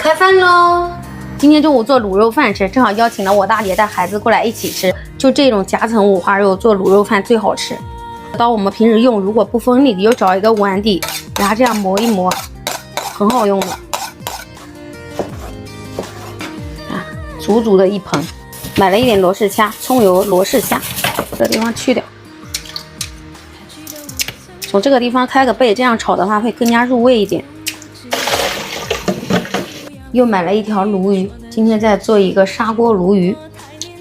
開飯嘍！今天中午做滷肉飯吃，正好邀請了我大姐帶孩子過來一起吃。就這種夾層五花肉做滷肉飯最好吃。刀我們平時用如果不锋利，你就找一个碗底，然后这样磨一磨，很好用的。啊，足足的一盆。買了一點羅氏蝦，蔥油羅氏蝦，這個地方去掉。從這個地方開個背，這樣炒的話會更加入味一點。又買了一條鱸魚，今天再做一個砂鍋鱸魚，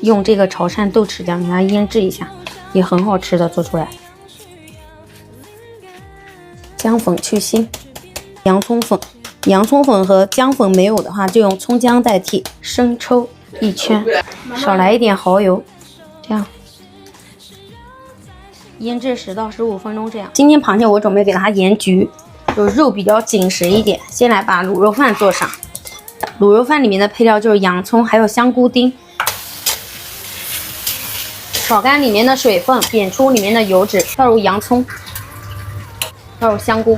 用這個潮汕豆豉醬給它醃製一下，也很好吃的做出來。薑粉去腥，洋蔥粉，洋蔥粉和薑粉沒有的話就用蔥薑代替，生抽1圈，少來一點蠔油，這樣醃製10到15分鐘這樣。今天螃蟹我準備給它鹽焗，就肉比較緊實一點。先來把滷肉飯做上。滷肉飯裡面的配料就是洋蔥，還有香菇丁。炒乾裡面的水分，煸出裡面的油脂，倒入洋蔥，倒入香菇，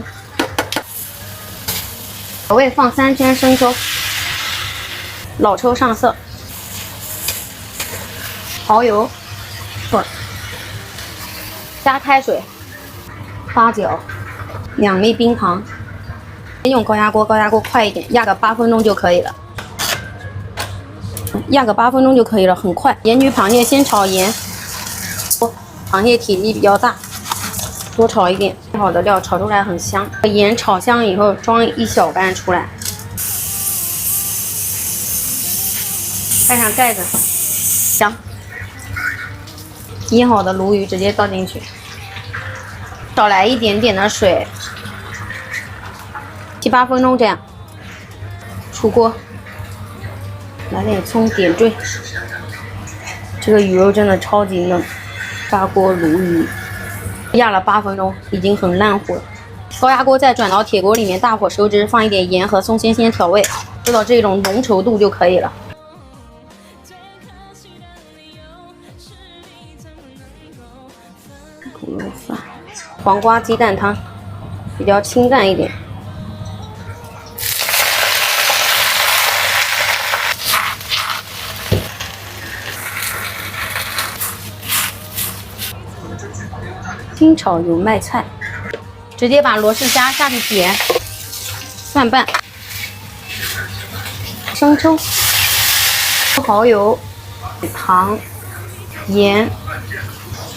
調味放3圈生抽，老抽上色，蠔油粉，加開水，八角，2粒冰糖。先用高壓鍋，高壓鍋快一點，壓個8分鐘就可以了。壓個8分鐘就可以了，很快。鹽焗螃蟹先炒鹽，螃蟹體積比較大，多炒一點。好的料炒出來很香，鹽炒香以後裝1小半出來，蓋上蓋子，香。醃好的鱸魚直接倒進去，少來一點點的水。7、8分鐘這樣，出鍋，來點蔥點綴。這個魚肉真的超級嫩，砂鍋鱸魚，壓了8分鐘，已經很爛糊了。高壓鍋再轉到鐵鍋裡面，大火收汁，放一點鹽和松鮮鮮調味，做到這種濃稠度就可以了。滷肉飯，黃瓜雞蛋湯，比較清淡一點。清炒油麥菜，直接把羅氏蝦下去煸，蒜瓣、生抽、蠔油、糖、鹽、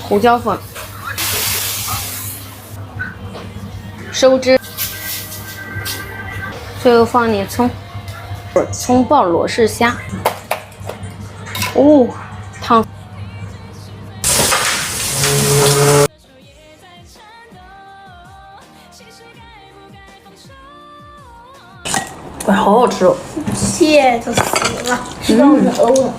胡椒粉，收汁，最後放點蔥，蔥爆羅氏蝦，哦，燙。哇，好好吃哦！蟹都死了，吃到我的欧了。